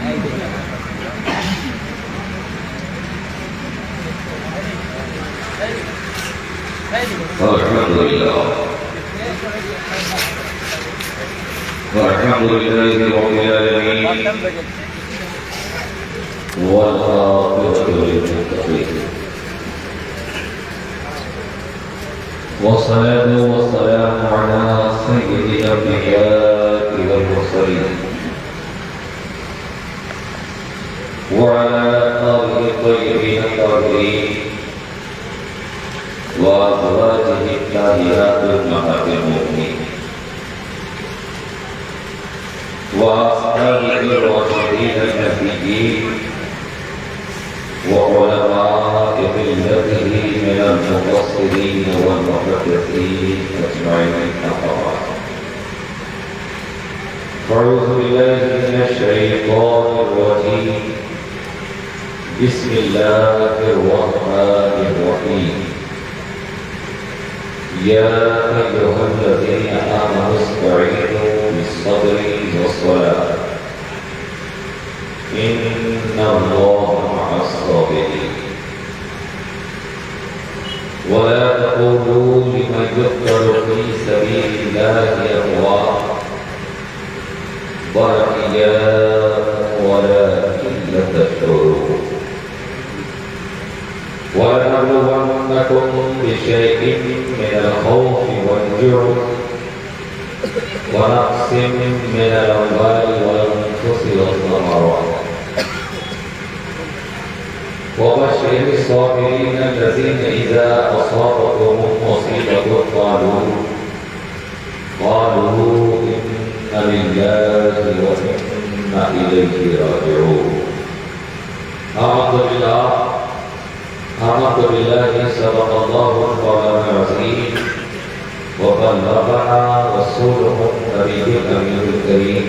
والحمد لله رب العالمين والعاقبة للمتقين والصلاة والسلام على سيد الأنبياء والمرسلين وعلى آله الطيبين الطاهرين وأزواجه الطاهرات أمهات المؤمنين وأصحابه الراشدين المهديين وعلماء ملته من المفسرين والمحدثين أجمعين أما أعوذ بالله من الشيطان الرجيم بسم الله الرحمن الرحيم يا أيها الذين آمنوا استعينوا بالصبر والصلاة إن الله مع الصابرين ولا تقولوا لمن يقتل في سبيل الله أموات بل أحياء ولكن لا تشعرون ولنبلونكم بشيء من الخوف والجوع ونقص من الأموال والأنفس والثمرات وبشر الصابرين الذين إذا أصابتهم مصيبة قالوا إنا لله وإنا إليه راجعون. آمنت بالله صدق الله القول العظيم وبلغنا رسوله النبي الأمين الكريم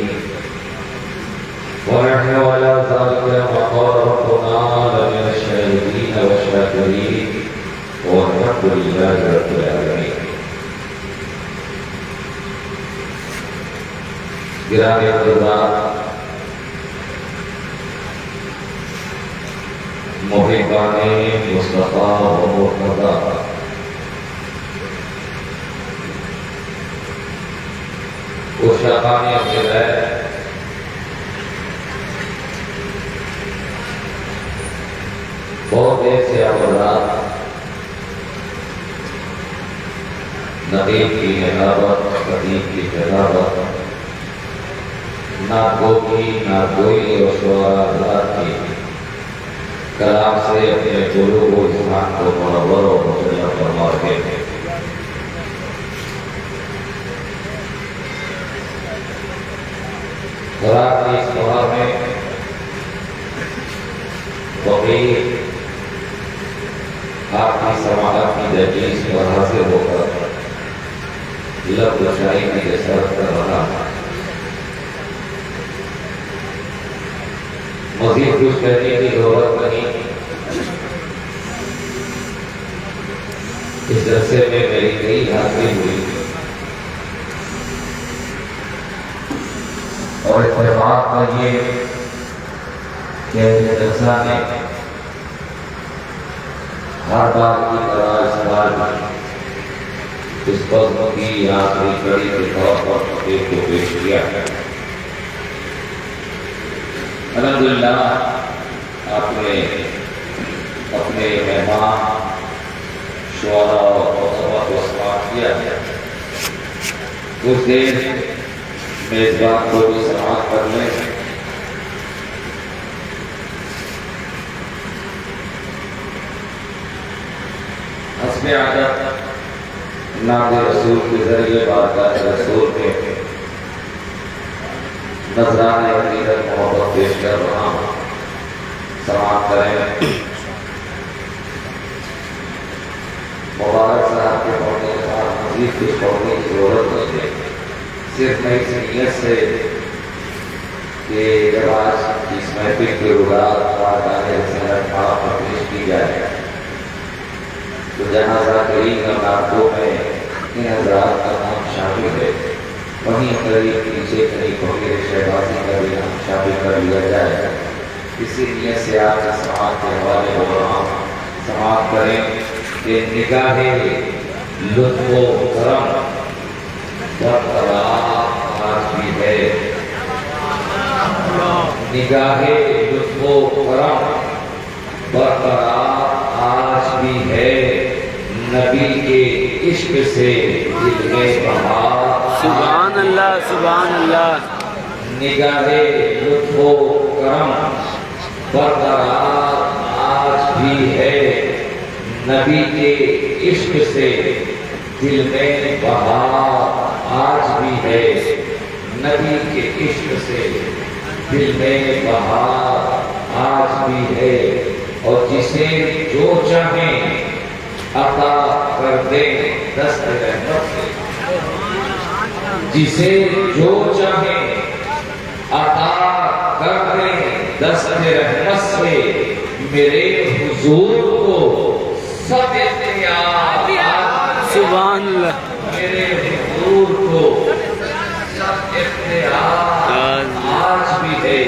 ونحن على ذلك ما قال ربنا لمن الشاهدين والشاكرين والحمد لله رب العالمين. گرامی حضرات، محبان مصطفیٰ و مرتضیٰ، عشاقان غیب، بہت دیر سے حضرات نبی کی نجابت، قدیم کی جنابت، نہ گوئی نہ گوئی اور شعراء حضرات کی کلام سے اپنے قلوب و اذہان کو منور و مطمئن فرما رہے ہیں۔ رات کی اس بہار میں فقیر آپ کی سماعت کی دہلیز پر حاضر ہو کر لب لشائی کی جسارت کر رہا ہے۔ مزید کچھ کہنے کی ضرورت نہیں، اس جلسے میں میری کئی حاضری ہوئی اور اتفاق کا یہ کہ جلسہ نے ہر بار کی طرح اس بار اس بزم کی آخری کڑی کے طور پر فقیر کو پیش کیا ہے۔ الحمدللہ آپ نے اپنے مہمان شعراء اور خطبہ کو سماعت کیا ہے۔ کچھ دیر میزبان کو بھی سماعت کر لیں۔ حسب عادت نعت رسول کے ذریعے بارگاہ رسول میں نذران عقیدت محبت پیش کر رہا ہوں، سماعت کریں۔ مبارک صاحب کے پڑھنے کے بعد مزید کچھ پڑھنے کی ضرورت نہیں ہے، صرف میں اس نیت سے کہ جب آج اس محفل کے رگات بارگاہ رسالت پاک پر پیش کی جائے تو جہاں ذاکرین اور نعتوں میں ان حضرات کا نام شامل ہے، وہیں قریب پیچھے کہیں فقیر شہبازی کا بھی نام شامل کر لیا جائے۔ اسی نیت سے آج سماعت کے حوالے ہو رہا ہوں۔ سماعت کریں کہ نگاہ لطف و کرم برقرار آج بھی ہے، نگاہ لطف و کرم برقرار آج بھی ہے، نبی کے عشق سے دل میں بہار۔ سبحان اللہ سبحان اللہ۔ نگاہ لطف و کرم برقرار آج بھی ہے، نبی کے عشق سے دل میں بہار آج بھی ہے، نبی کے عشق سے دل میں بہار آج بھی ہے، اور جسے جو چاہیں عطا کر دیں دست رحمت سے، جسے جو چاہیں عطا کر دیں دست رحمت سے، میرے حضور کو سب اختیار سبحان اللہ۔ میرے حضور کو سب اختیار آج بھی ہے،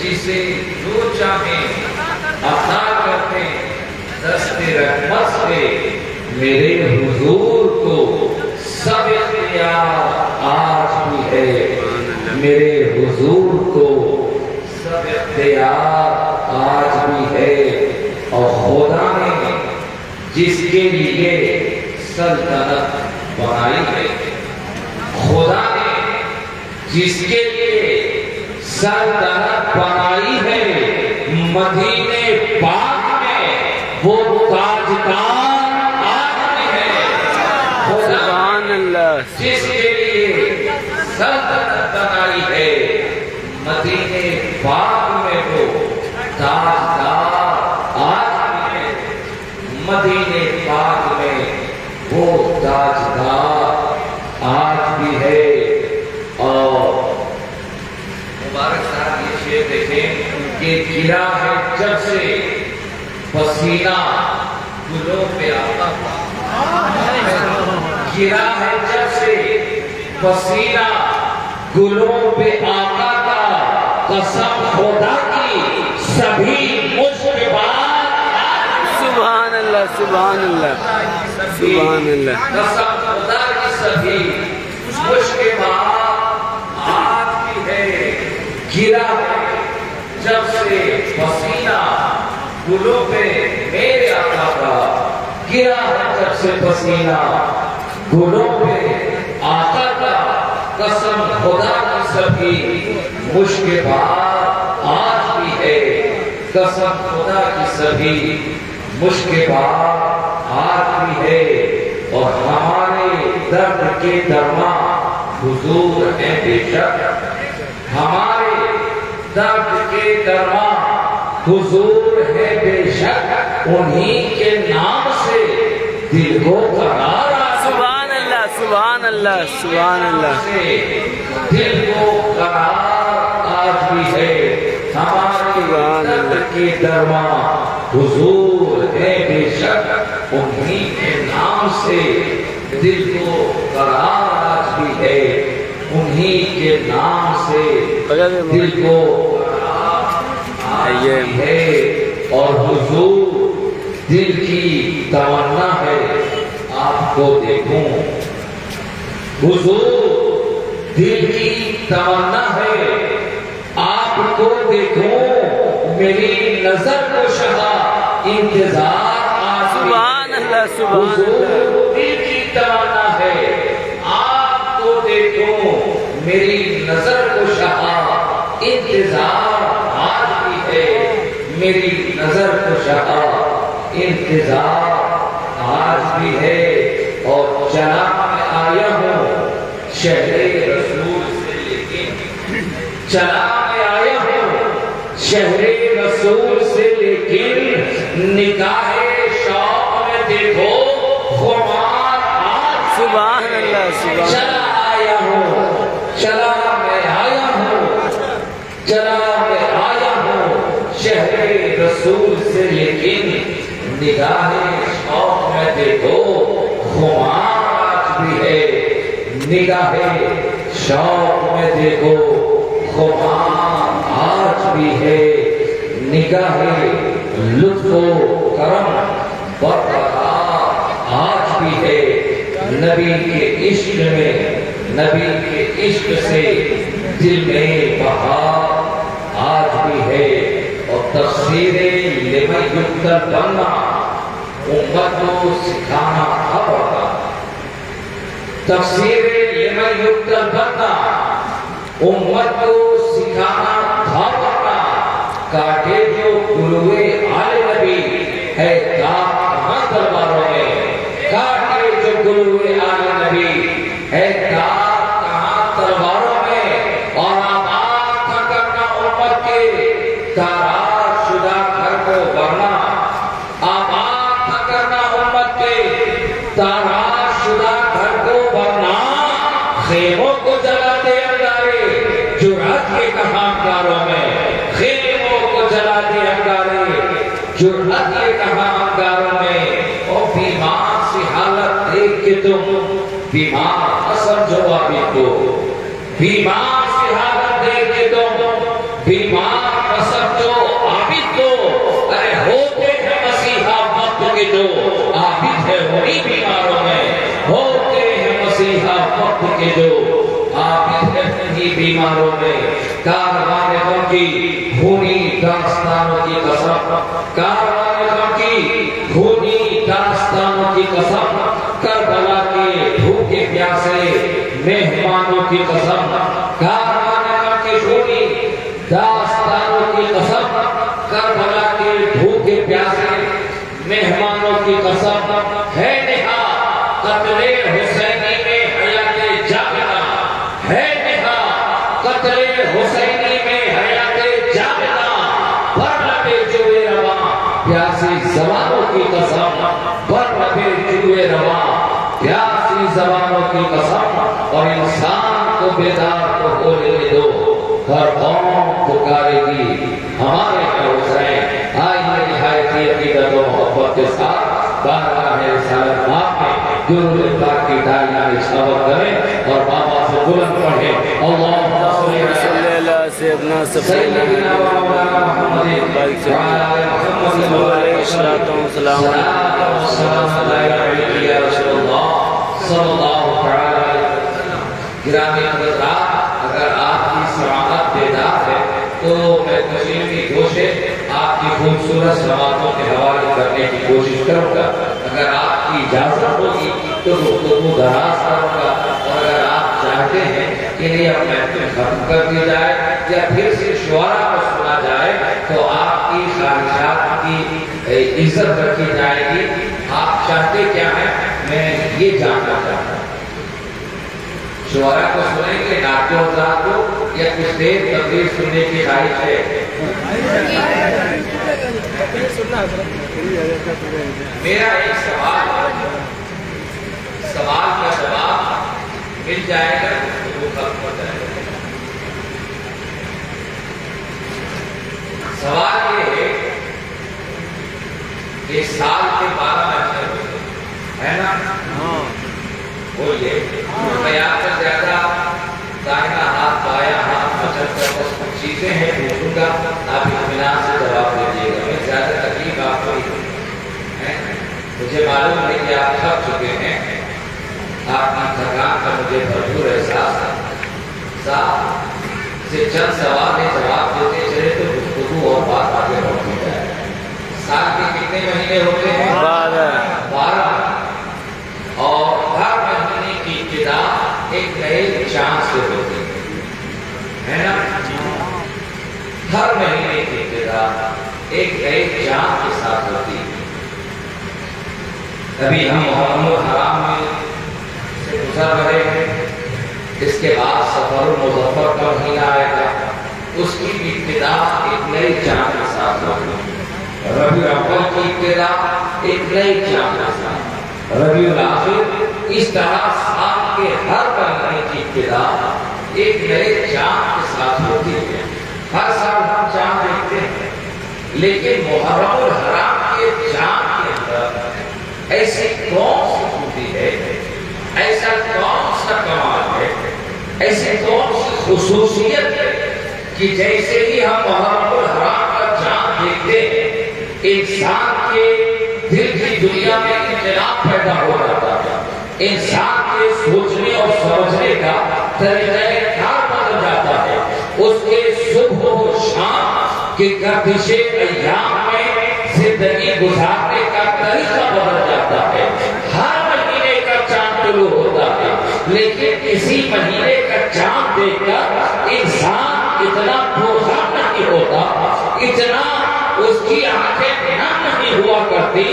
جسے جو چاہیں عطا کرتے دست رحمت سے، میرے حضور کو سب اختیار آج بھی ہے، میرے حضور کو سب اختیار آج بھی ہے، اور خدا نے جس کے لیے سلطنت بنائی ہے، خدا نے جس کے لیے سلطنت بنائی ہے، مدینے پاک میں وہ تاجدار آج بھی ہے، سبحان اللہ۔ جس کے لیے سلطنت بنائی ہے، مدینے پاک میں وہ تاجدار آج بھی ہے، مدینے پاک میں وہ تاجدار آج بھی ہے۔ اور مبارک صاحب یہ شعر دیکھیں کہ گرا ہے جب سے پسینہ گلوں پہ آقا کا، گرا ہے جب سے پسینہ گلوں پہ آقا کا، قسم خدا کی سبھی مشکبات سبحان اللہ سبحان اللہ سبحان اللہ۔ قسم خدا کی سبھی مشکبات آج بھی ہے، گرا ہے جب سے پسینہ گلوں پہ میرے آقا کا، گرا ہے جب سے پسینہ گلوں پہ آقا کا، قسم خدا کی سبھی مشکبات آج بھی ہے، قسم خدا کی سبھی مشکبات آج بھی ہے، اور ہمارے درد کے درما حضور ہیں بے شک، ہمارے درد کے درما حضور ہے بے شک، انہی کے نام سے دل کو قرار سبحان اللہ سبحان اللہ سبحان اللہ۔ دل کو قرار آج بھی ہے، ہمارے درد کے درما حضور ہے بے شک، انہی کے نام سے دل کو قرار آج بھی ہے، انہی کے نام سے دل کو قرار آج بھی ہے، اور حضور دل کی تمنا ہے آپ کو دیکھوں، حضور دل کی تمنا ہے آپ کو دیکھوں، میری نظر کو شہا انتظار آج بھی سبحان اللہ سبحان اللہ۔ حضور دل کی تمنا ہے آپ کو دیکھوں، میری نظر کو شہا انتظار آج بھی ہے، میری نظر کو شہا انتظار آج بھی ہے، اور چلا میں آیا ہوں شہر رسول سے، لیکن چلا میں آیا ہوں شہر رسول سے، لیکن نگاہ شوق میں دیکھو خمار آج سبحان اللہ سبحان چلا آیا ہوں، چلا میں آیا ہوں، چلا میں آیا ہوں شہر رسول سے، لیکن نگاہ شوق میں دیکھو خمار آج بھی ہے، نگاہ شوق میں دیکھو خمار آج بھی ہے، نگاہ لطف و کرم برقرار آج بھی ہے، نبی کے عشق میں، نبی کے عشق سے دل میں بہار آج بھی ہے۔ اور تفسیر لمن یقتل بننا امت کو سکھانا تھا پڑتا، تفسیر لمن یقتل بننا امت کو سکھانا تھا پڑتا، کاٹے جو گلوے آل نبی ہے داغ کہاں تلواروں میں، کاٹے جو گلوے آل نبی ہے داغ کہاں تلواروں میں، اور آباد تھا کرنا امت کے تاراج شدہ گھر کو ورنہ، آباد تھا کرنا امت کے تاراج شدہ گھر کو ورنہ، خیموں کو جلاتے انگارے جرأت کے کہانگاروں میں، خیموں کو جلاتے انگارے جرأت کے کہانگاروں میں، اور بیمار سی حالت دیکھ کے تم بیمار اثر جوابی کو، بیمار سی حالت دیکھ کے تم بیمار اثر جو عابد کو، ارے ہوتے ہیں مسیحا وقت کے جو عابد ہے وہی بیماروں میں، ہوتے ہیں مسیحا وقت کے جو عابد ہے وہی بیماروں میں، کاروان غم کی خونی داستانوں کی قسم، کاروان غم کی خونی داستانوں کی قسم، کربلا کے بھوکے پیاسے مہمانوں کی قسم، کاروان غم کی خونی داستانوں کی قسم، کربلا کے بھوکے پیاسے مہمانوں کی قسم، ہے نہا قتل حسینی میں حیات جاگنا، ہے نہا قتل حسینی میں حیات جاگنا، پر لبے جوئے رواں پیاسی زبانوں کی قسم، پر لبے جوئے رواں پیاسی زبانوں کی قسم، اور انسان کو بیدار کو بولنے دو، ہر قوم پکارے گی ہمارے حسین، آئیے نہایتی عقیدت و محبت کے ساتھ بارگاہ رسالت آپ میں درود پاک کی ڈالیاں نچھاور کریں اور بابا سے بلند پڑھیں، اللہم صلی اللہ سیدنا سیدنا و مولانا محمد وعلى محمد وعلى السلام علیکم یا رسول اللہ صلی اللہ علیہ وسلم۔ گرامی حضرات، اگر آپ کی سماعت بیدار ہے تو میں تشریف کی کوشش آپ کی خوبصورت سماعتوں کے حوالے کرنے کی کوشش کروں گا، اگر آپ کی اجازت ہوگی تو گفتگو دراز کروں گا، اور اگر آپ چاہتے ہیں کہ نہیں اب محفل ختم کر دی جائے یا پھر سے شعراء کو سنا جائے تو آپ کی خواہشات کی عزت رکھی جائے گی۔ آپ چاہتے کیا ہیں میں یہ جاننا چاہتا ہوں، شعراء کو سنیں گے نعت حضرات کو یا کچھ دیر تقریر سننے کی خواہش ہے؟ میرا ایک سوال کا جواب مل جائے گا تو وہ ختم ہو جائے گا۔ سوال یہ ہے کہ سال کے 12 مہینے ہوتے ہیں نا، وہ یہ بیان سے زیادہ دائنا ہاتھ بایاں ہاتھ مچل کر بس چیزیں ہیں پوچھوں گا، آپ اطمینان سے جواب دیجیے گا، میں زیادہ تکلیف آپ کو مجھے معلوم ہے کہ آپ تھک چکے ہیں، آپ کی تھکان کا مجھے بھرپور احساس ہے، صاحب سے چند سوال میں جواب دیتے چلے تو گفتگو اور بات آگے بڑھتی جائے۔ سال کے کتنے مہینے ہوتے ہیں؟ 12، اور ہر مہینے کی ابتدا ایک نئے چاند سے ہوتی ہے نا، ہر مہینے کی ابتدا ایک نئے چاند کے ساتھ ہوتی ہے۔ ابھی ہم محرم الحرام میں سے گزر رہے ہیں، اس کے بعد سفر المظفر کا مہینہ آئے گا، اس کی ابتدا ایک نئے چاند کے ساتھ ہوگی، ربیع الاول کی ابتدا ایک نئے چاند کے ساتھ، ربیع الاخر، اس طرح سال کے ہر مہینے کی ابتدا ایک نئے چاند کے ساتھ ہوتی ہے۔ ہر سال ہم چاند دیکھتے ہیں، لیکن محرم الحرام کے چاند کے اندر ایسی کون سی خوبی ہے، ایسا کون سا کمال ہے ایسی کون سی خصوصیت ہے کہ جیسے ہی ہم محرم الحرام کا چاند دیکھتے ہیں انسان کے دل کی دنیا میں انقلاب پیدا ہو جاتا ہے، انسان کے سوچنے اور سمجھنے کا طریقہ کار بدل جاتا ہے، اس کے صبح و شام کے گردش ایام میں زندگی گزارنے کا طریقہ بدل جاتا ہے۔ ہر مہینے کا چاند طلوع ہوتا ہے، لیکن اسی مہینے کا چاند دیکھ کر انسان اتنا بوجھا نہیں ہوتا، اتنا اس کی آنکھیں نم نہیں ہوا کرتی،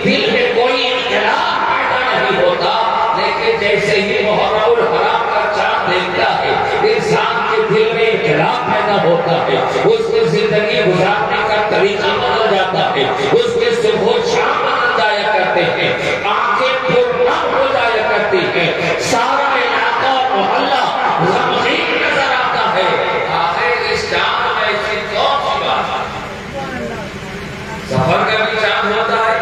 دل میں کوئی انقلاب پیدا نہیں ہوتا، لیکن جیسے ہی محرم الحرام کا چاند دیکھتا ہے انسان کے دل میں انقلاب پیدا ہوتا ہے، اس کی زندگی گزارنے کا طریقہ بدل جاتا ہے، اس کے صبح و شام بدل جایا کرتے ہیں، آنکھیں پرنم ہو جایا کرتی ہیں، سارا علاقہ محلہ غمگین نظر آتا ہے۔ آخر اس چاند میں ایسی کون سی بات ہے؟ سفر کا بھی چاند ہوتا ہے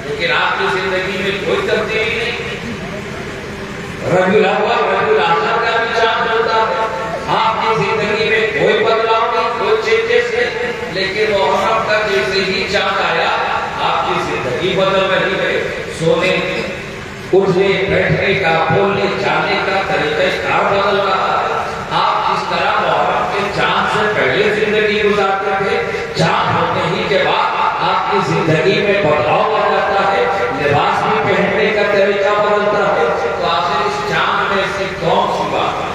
لیکن آپ کی زندگی میں کوئی تبدیلی نہیں۔ ربیع الاول ربیع الاخر کا بھی چاند ہوتا ہے، آپ کی زندگی میں کوئی بدلاؤ نہیں، کوئی چینجز نہیں، لیکن محرم کا جیسے ہی چاند آیا آپ کی زندگی بدل رہی ہے، سونے اٹھنے بیٹھنے کا بولنے جانے کا طریقہ کار بدل رہا ہے۔ آپ جس طرح محرم کے چاند سے پہلے زندگی گزارتے تھے، چاند ہونے ہی کے بعد آپ کی زندگی میں بدلاؤ آ جاتا ہے، لباس بھی پہننے کا طریقہ بدلتا ہے۔ تو آخر اس چاند میں سے کون سی بات ہے؟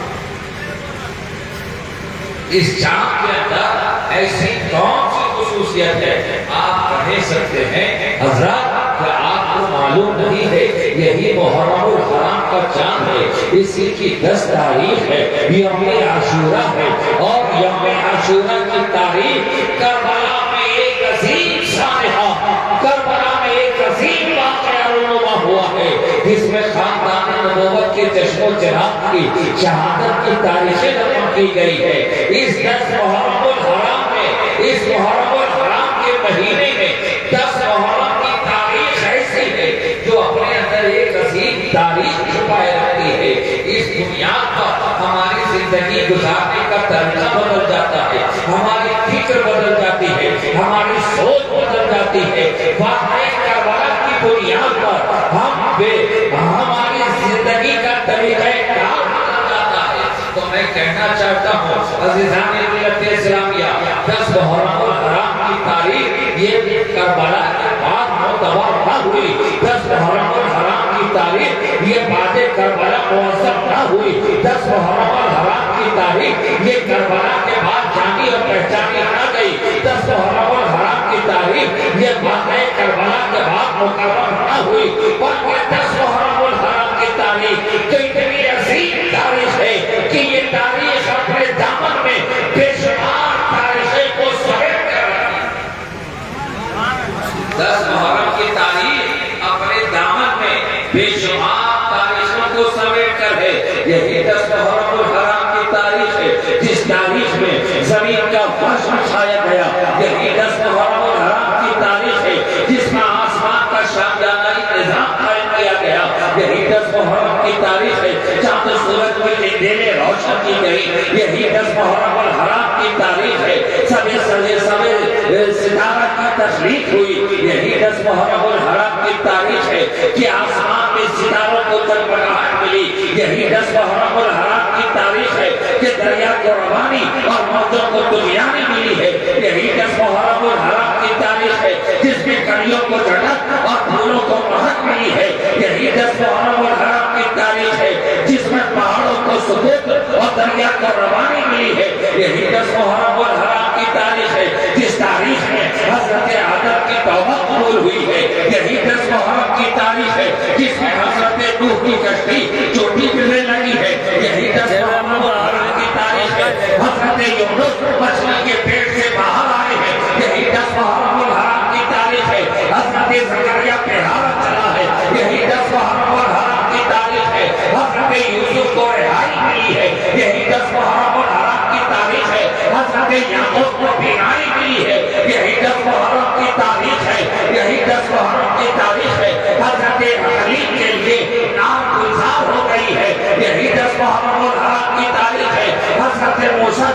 اس چاند کے اندر ایسی کون سی خصوصیت ہے؟ آپ کہہ سکتے ہیں حضرات کہ آپ کو معلوم نہیں ہے یہی محرم الحرام کا چاند ہے، اسی کی 10 تاریخ ہے، یوم عاشورہ ہے، اور یوم عاشورہ کی تاریخ کربلا میں ایک عظیم سانحہ، کربلا میں ایک عظیم واقعہ رونما ہوا ہے جس میں خاندان نبوت کے جشن و چراغ کی شہادت کی تاریخیں رقم کی گئی ہے۔ اس 10 محرم الحرام میں، اس محرم الحرام کے مہینے میں 10 محرم کی تاریخ ایسی ہے جو اپنے اندر ایک عظیم تاریخ چھپائے رکھتی ہے۔ اس بنیاد پر ہماری زندگی گزارنے کا طریقہ بدل جاتا ہے، ہماری فکر بدل جاتی ہے، ہماری سوچ بدل جاتی ہے۔ واقعہ کربلا کی بنیاد پر ہماری زندگی کا طریقہ کار بدل جاتا ہے۔ تو میں کہنا چاہتا ہوں عزیزان ملت اسلامیہ، 10 محرم الحرام کی تاریخ یہ کربلا کے بعد معتبر نہ ہوئی، 10 محرم الحرام کی تاریخ یہ بعد کربلا موثر نہ ہوئی، 10 محرم الحرام کی تاریخ یہ کربلا کے بعد جانی اور پہچانی نہ گئی، 10 محرم الحرام کی تاریخ یہ واقعہ کربلا کے بعد مقرر نہ ہوئی، بلکہ 10 محرم الحرام کی تاریخ تو اتنی عظیم تاریخ ہے کہ یہ تاریخ اپنے دامن میں بے شمار تاریخیں کو سمیٹ کر رکھی ہے۔ 10 محرم کی تاریخ اپنے دامن میں بے شمار تاریخوں کو سمیٹ کر ہے، یہی 10 محرم الحرام کی تاریخ ہے جس تاریخ میں زمین کا فرش بچھایا گیا، یہی 10 محرم الحرام کی تاریخ ہے جس میں آسمان کا شاندار نظام قائم کیا گیا، یہی 10 محرم کی تاریخ ہے چاند سورج میں اندھیریں روشن کی گئی، یہی 10 محرم الحرام کی تاریخ ہے سوے ستارہ کی تخلیق ہوئی، یہی 10 محرم الحرام کی تاریخ ہے کہ آسمان میں ستاروں کو جگمگاہٹ ملی، یہی 10 محرم الحرام کی تاریخ ہے کہ دریا کو روانی اور موجوں کو دنیانی ملی ہے، یہی 10 محرم الحرام کی تاریخ ہے جس میں کلیوں کو جنت اور پھولوں کو مہک ملی ہے، یہی 10 محرم الحرام کی تاریخ ہے جس میں پہاڑوں کو سکون اور دریا کو روانی ملی ہے، یہی 10 محرم الحرام کی تاریخ ہے جس تاریخ میں حضرت آدم کی توبہ قبول ہوئی ہے، یہی 10 محرم کی تاریخ ہے جس میں حضرت نوح کی کشتی چوٹی ملنے لگی ہے، یہی 10 محرم الحرام کی تاریخ ہے حضرت یونس مچھلی کے پیٹ سے باہر آئے ہیں، یہی 10 محرم الحرام کی تاریخ ہے حضرت زکریا پیغام چلا ہے، یہی 10 محرم الحرام کی تاریخ ہے حضرت یوسف کو رہائی ملی ہے، یہی 10 محرم الحرام کی تاریخ ہے حضرت یعقوب کو بینائی ملی ہے، یہی 10 محرم کی تاریخ ہے، یہی 10 محرم کی تاریخ ہے حضرت خلیل کے لیے نام گلزار ہو گئی ہے، یہی 10 محرم الحرام کی تاریخ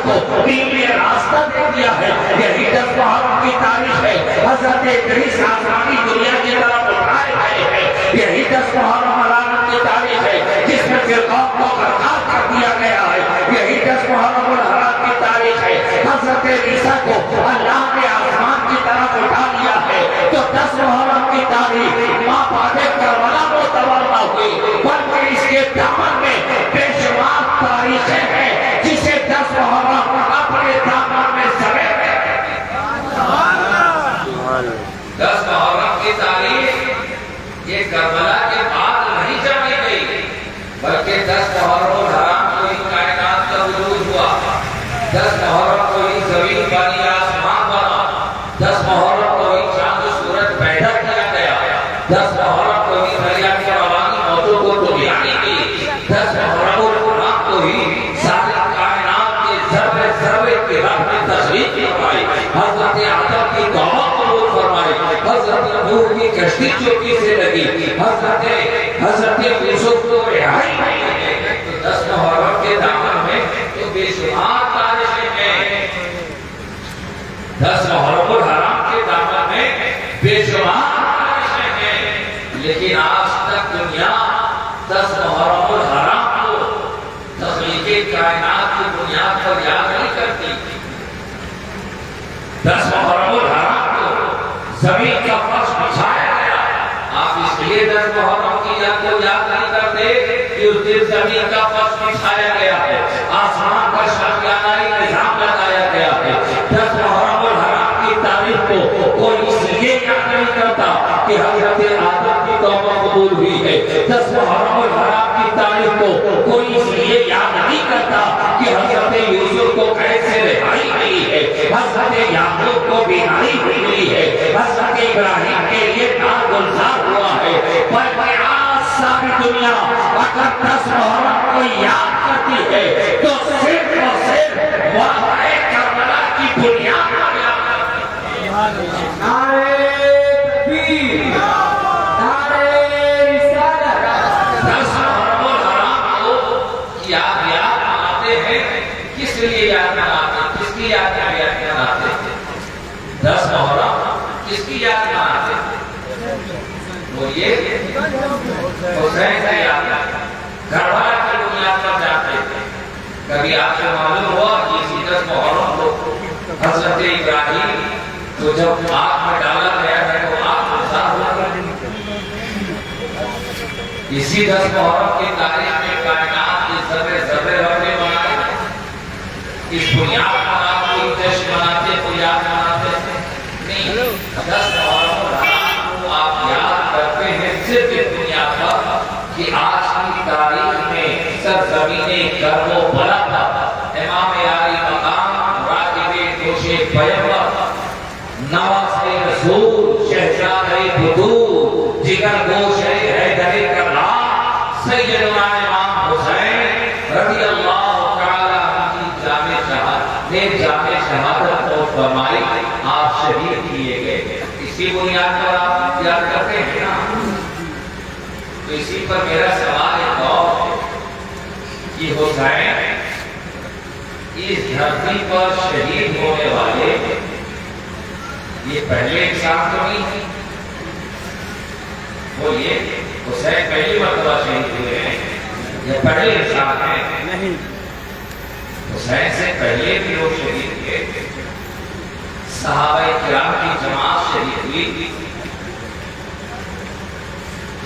کو دین میں راستہ دے دیا ہے. یہی 10 محرم کی تاریخ ہے. حضرت ادریس آسمانی دنیا کی طرف اٹھائے گئے ہیں. یہی 10 محرم علامت کی تاریخ ہے جس میں فرقوں کو برباد کر دیا گیا ہے. یہی 10 محرم الحرام کی تاریخ ہے. حضرت عیسیٰ کو اللہ نے آسمان کی طرف اٹھا لیا ہے. تو 10 محرم کی تاریخ ماں بادے کربلا معتبر نہ ہوئی بلکہ اس کے دامن میں بے شمار تاریخیں ہیں جسے 10 محرم اپنے دامن میں سمیٹ ہے. 10 محرم کی تاریخ یہ کربلا کے بعد نہیں جانی گئی بلکہ 10 محرم الحرام کو ہی کائنات کا وجود ہوا. 10 محرم کو ہی زمین بنی آسمان بنا. 10 محرم کو ہی چاند و سورج پیدا کیا گیا. 10 محرم کو ہی دریا کی روانی موجوں کو دنیانی کی. 10 محرم الحرام کو ہی ساری کائنات کے ذرے ذرے کے رب میں تشریف فرمائی. حضرت آدم کی توبہ قبول فرمائی. حضرت نوح کی کشتی چوکی سے لگی. حضرت یوسف کو رہائی ملی. تو 10 محرم کے دامن میں تو بے شمار تاریخیں ہیں. 10 محرم الحرام کے دامن میں بے شمار تاریخیں ہیں. لیکن آج تک دنیا 10 محرم الحرام کو تخلیق کائنات کی بنیاد پر یاد نہیں کرتی. 10 محرم الحرام کو زمین کا فرش بچھایا گیا. آپ اس لیے 10 محرم کی یاد کو یاد نہیں کرتے کہ اس دن زمین کا فرش بچھایا گیا ہے, آسمان کا شامیانہ نظام لگایا گیا ہے. 10 محرم الحرام کی تاریخ کو کوئی اس لیے یاد نہیں کرتا کہ حضرت آدم کی توبہ قبول ہوئی ہے. 10 محرم الحرام کی تاریخ کو کوئی اس لیے یاد نہیں کرتا کہ حضرت یوسف کو کیسے رہائی ملی ہے, حضرت یعقوب کو بیماری ہوئی ہے, حضرت ابراہیم کے لیے نار گلزار ہوا ہے. بلکہ آج ساری دنیا اگر 10 محرم کو یاد کرتی ہے تو صرف اور صرف واقعہ کربلا کی بنیاد پر یاد کرتی ہے. نعرہ تکبیر, نعرہ رسالت. 10 محرم الحرام کو یاد مناتے ہیں. کس لیے یاد مناتے ہیں؟ کس کی یاد مناتے ہیں؟ 10 محرم کس کی یاد مناتے ہیں؟ بولیے, حسین کی یاد. کربلا کی بنیاد پر جاتے ہیں. کبھی آپ کو معلوم ہوا کہ اسی 10 محرم کو حضرت ابراہیم تو جب آگ میں ڈالا گیا ہے وہ آگ گلزار ہوا ہے. اسی 10 محرم کی تاریخ میں کائنات کے ذرے ذرے رب نے بنائے. اس بنیاد پر آپ کوئی جشن مناتے, کوئی یاد مناتے نہیں. 10 محرم الحرام کو آپ یاد کرتے ہیں صرف اس بنیاد پر کہ آج کی تاریخ میں سرزمین کرب و بلا امام عالی مقام راکب دوش پیغمبر نواز رسول شہزادہ بدور جگر گوش حیدر کربلا سیدنا امام حسین رضی اللہ تعالی عنہ کی جامع شہادت اور فرمائی آپ شہید کیے گئے. اسی بنیاد پر آپ یاد کرتے ہیں نا. تو اسی پر میرا سوال ایک اور ہے کہ حسین اس دھرتی پر شہید ہونے والے یہ پہلے انسان تو نہیں ہے. بولیے, حسین پہلی مرتبہ شہید ہوئے ہیں یا پہلے انسان ہیں؟ نہیں, حسین سے پہلے بھی لوگ شہید ہوئے. صحابہ کرام کی جماعت شہید ہوئی.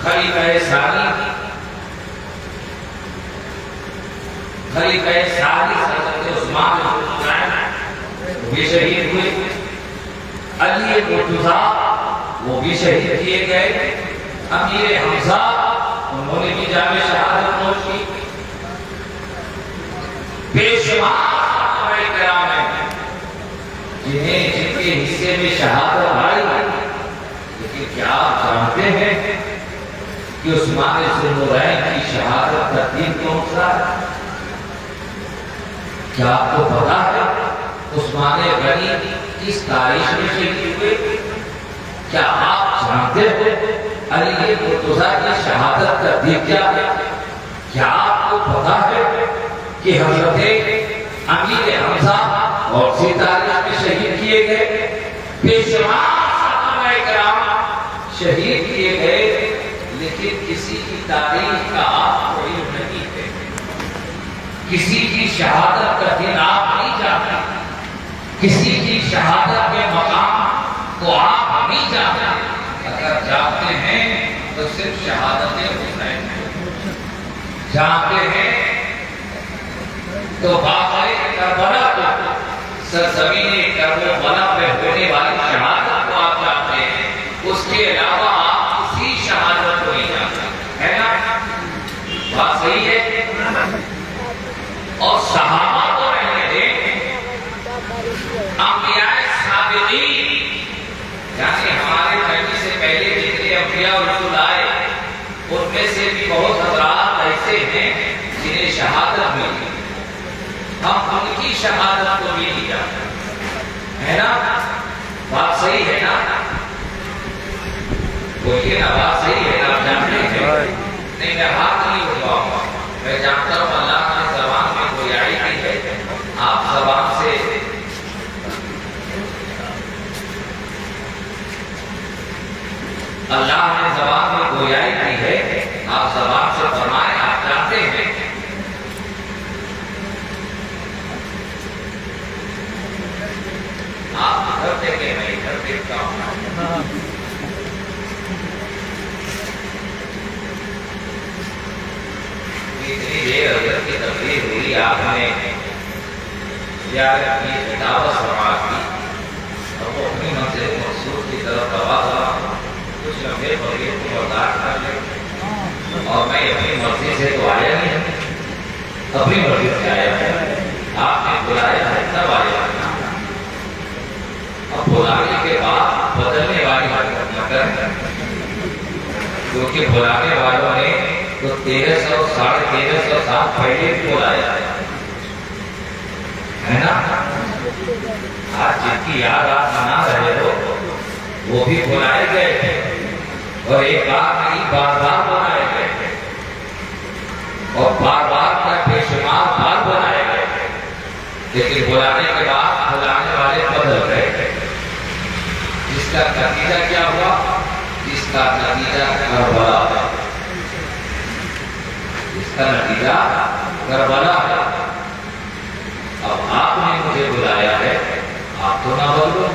خلیفہ ثانی حضرت عثمان وہ بھی شہید ہوئے. علی مرتضیٰ وہ بھی شہید کیے گئے. امیر حمزہ انہوں نے بھی جامع شہادت نوش کی. بے شمار صحابہ کرام ہیں جنہیں جن کے حصے میں شہادت آئی. لیکن کیا آپ جانتے ہیں کہ عثمان ذوالنورین کی شہادت ترتیب کون سا ہے؟ کیا آپ کو پتا ہے عثمان غنی کس تاریخ میں شہید ہوئے؟ کیا آپ جانتے ہیں علی مرتضیٰ کی شہادت ترتیب کیا ہے؟ کیا آپ کو پتا ہے کہ حضرت امیر حمزہ اور اسی تاریخ میں شہید کیے گئے، بے شمار صحابہ کرام شہید کیے گئے، لیکن کسی کی تاریخ کا آپ کو علم نہیں ہے، کسی کی شہادت کا دن آپ نہیں جانتے، کسی کی شہادت کے مقام کو آپ نہیں جانتے، اگر جانتے ہیں تو صرف شہادت حسین جانتے ہیں تو واقعہ کربلا کو، سرزمین کربلا پہ ہونے والی شہادت کو آپ جانتے ہیں، اس کے علاوہ آپ کسی شہادت کو نہیں جانتے، ہے نا؟ بات صحیح ہے؟ اور صحابہ کو رہنے دیں، انبیاء سابقین یعنی ہمارے نبی سے پہلے جتنے انبیاء اور رسول آئے ان میں سے بھی بہت حضرات ایسے ہیں جنہیں شہادت ملی، ہم ان کی شہادت کو بھی نہیں جانتے، ہے نا؟ بات صحیح ہے نا؟ بولیے نا، بات صحیح ہے نا؟ آپ جانتے ہیں؟ نہیں، میں ہاتھ نہیں اٹھاؤں گا، میں جانتا ہوں اللہ نے زبان میں گویائی کی ہے، آپ زبان سے اللہ نے زبان میں گویائی کی ہے، آپ زبان سے فرمائیں، آپ جانتے ہیں۔ آپ ادھر دیکھیں، میں ادھر دیکھتا ہوں۔ اتنی دیر ادھر کی تقریر ہوئی، آپ نے یار اپنی کتابت سماعت کی اور وہ اپنی منزل مقصود کی طرف روا تھا، کچھ لمبے بغیر کو برداشت کر لے، اور میں اپنی مرضی سے تو آیا نہیں، اپنی مرضی سے آیا ہے، آپ نے بلایا ہے تب آیا ہے، اب بلانے کے بعد بدلنے والی حرکت نہ کریں، کیونکہ بلانے والوں نے تو 1300 ساڑھے 1300 سال پہلے بھی بلایا ہے نا؟ آج جن کی یاد آپ منا رہے ہو وہ بھی بلائے گئے تھے، اور ایک بار نہیں بار بار بلائے گئے تھے، اور بار بار کا بے شمار بار بلائے گئے تھے، لیکن بلانے کے بعد بلانے والے بدل گئے تھے، جس کا نتیجہ کیا ہوا؟ جس کا نتیجہ کربلا ہے، جس کا نتیجہ کربلا ہے۔ اب آپ نے مجھے بلایا ہے، آپ تو نہ بدلو،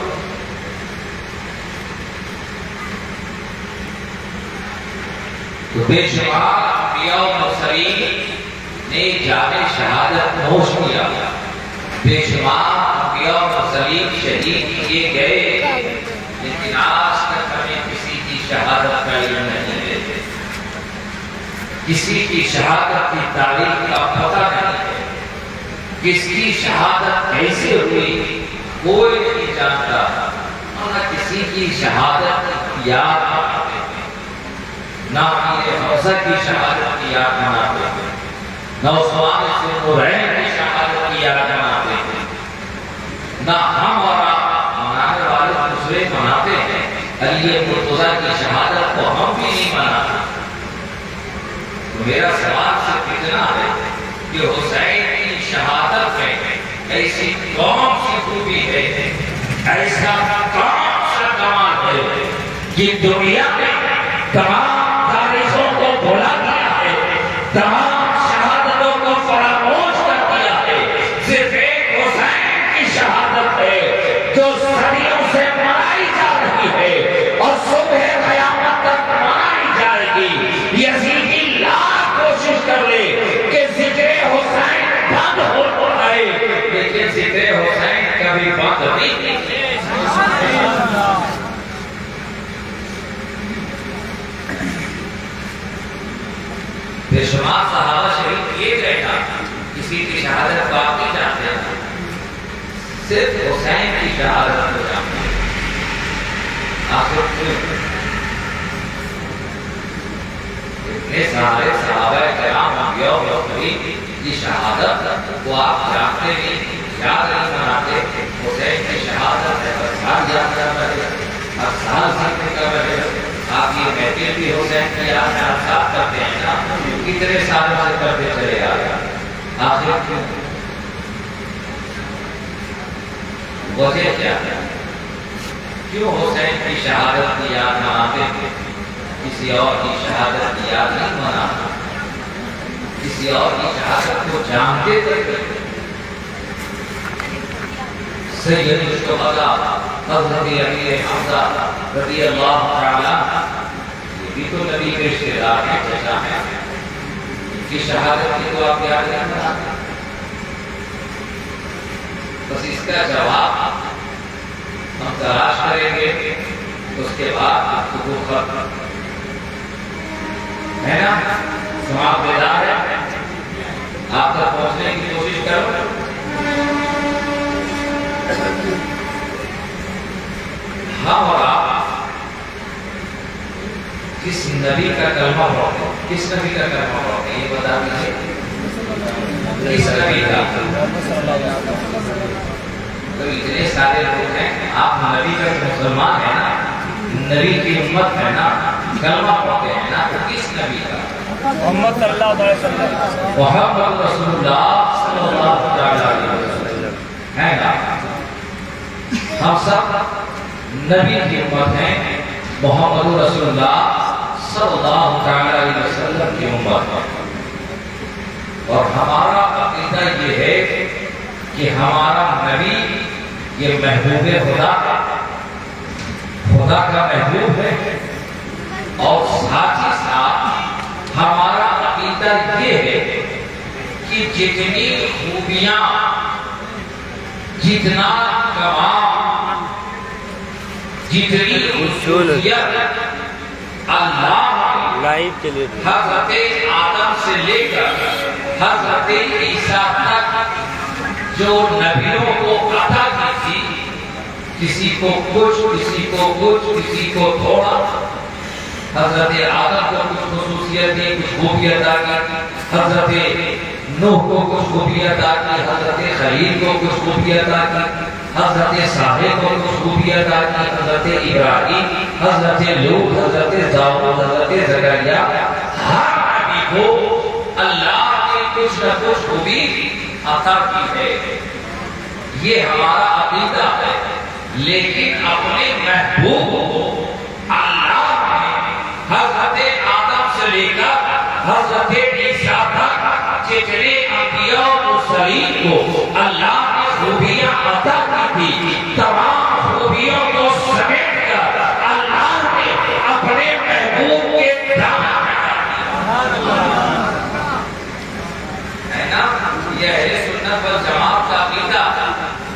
تو بے شمار انبیاء و مرسلین نے جام شہادت نوش کیا، بے شمار انبیاء و مرسلین شہید کیے گئے، لیکن آج تک ہمیں کسی کی شہادت کا علم نہیں ہے، کسی کی شہادت کی تاریخ کا پتہ نہیں ہے، کس کی شہادت کیسے ہوئی کوئی نہیں جانتا، نہ کسی کی شہادت کی یاد مناتے ہیں، نہ امیر حمزہ کی شہادت کی یاد مناتے ہیں، نہ عثمان ذوالنورین کی شہادت کی یاد مناتے ہیں، نہ ہم اور آپ منانے والے دوسرے مناتے ہیں، علی مرتضیٰ کی شہادت کو ہم بھی نہیں مناتے۔ تو میرا سوال صرف اتنا ہے کہ حسین کی شہادت میں ایسی کون سی خوبی ہے، ایسا کون سا کمال ہے کہ دنیا میں تمام تاریخوں کو بھلا دیا ہے، تمام شہادتوں کو فراموش کر دیا ہے، صرف ایک حسین کی شہادت ہے جو صدیوں سے منائی جا رہی ہے اور صبح قیامت تک منائی جائے گی۔ یزیدی لاکھ کوشش کر لے کہ ذکر حسین بند ہو جائے، لیکن ذکر حسین کبھی بند نہیں۔ بے شمار صحابہ شہید کیے گئے تھا، کسی کی شہادت باقی جانتے ہیں، صرف حسین کی شہادت کو جانتے ہیں۔ آخر کیوں اتنے سارے صحابہ کرام انبیاء و مرسلین کی شہادت کو آپ جانتے نہیں، یاد نہیں مناتے؟ حسین کی شہادت ہے، ہر سال یاد کر رہے ہیں، ہر سال ذکر کر رہے ہیں۔ آپ یہ کہتے ہیں کہ حسین کی یاد میں ہر سال کرتے ہیں نا، کتنے سالوں سے کرتے چلے آ رہے ہیں، آخر کیوں؟ وجہ کیا ہے؟ کیوں حسین کی شہادت کی یاد مناتے ہیں؟ کسی اور کی شہادت کی یاد نہیں مناتے، کسی اور کی شہادت کو جانتے تھے۔ سید الشہداء حضرت امیر حمزہ رضی اللہ تعالیٰ، یہ بھی تو نبی کے رشتے دار ہیں، چچا ہیں، ان کی شہادت کی تو آپ یاد نہیں مناتے۔ بس اس کا جواب ہم تلاش کریں گے، اس کے بعد گفتگو ختم ہے نا؟ سماعت بیدار ہے، آپ تک پہنچنے کی کوشش کرو۔ ہم اور آپ کس نبی کا کلمہ پڑھتے ہیں؟ کس نبی کا کلمہ پڑھتے ہیں یہ بتا دیجیے، کس نبی کا؟ تو اتنے سارے لوگ ہیں، آپ نبی کا مسلمان ہیں نا، نبی کی امت ہے نا، کلمہ پڑھتے ہیں نا، تو کس نبی کا؟ محمد صلی اللہ علیہ وسلم، محمد رسول اللہ صلی اللہ علیہ وسلم ہے نا؟ ہم سب نبی کی امت ہیں، محمد رسول اللہ صلی اللہ علیہ وسلم کی امت ہے، اور ہمارا عقیدہ یہ ہے کہ ہمارا نبی یہ محبوب خدا کا محبوب ہے، اور ساتھ ہی ساتھ ہمارا عقیدہ یہ ہے کہ جتنی خوبیاں، جتنا کمال، جتنی خصوصیت اللہ لائیو کے لیے حضرت آدم سے لے کر حضرت عیسیٰ تک جو نبیوں کو عطا کی تھی، کسی کو کچھ، کسی کو کچھ، کسی کو تھوڑا، حضرت آدم کو کچھ خصوصیت دی، کچھ خوبیت عطا کی، حضرت نوح کو کچھ خوبیت عطا کی، حضرت خلیل کو کچھ خوبیت عطا کی، حضرت صالح کو کچھ خوبیت عطا کی، حضرت ابراہیم، حضرت لوط، حضرت داؤد، حضرت زکریا، ہر نبی کو اللہ نے کچھ نہ کچھ خوبی عطا کی ہے۔ یہ ہمارا عقیدہ ہے، لیکن اپنے محبوب کو اللہ نے حضرت آدم سے لے کر حضرت عیسیٰ تک جتنے انبیاء و مرسلین کو اللہ نے خوبیاں عطا کی تھی، تمام خوبیوں کو سمیٹ کر اللہ نے اپنے محبوب کے دامن ہے نا؟ یہ اہل سنت والجماعت کا عقیدہ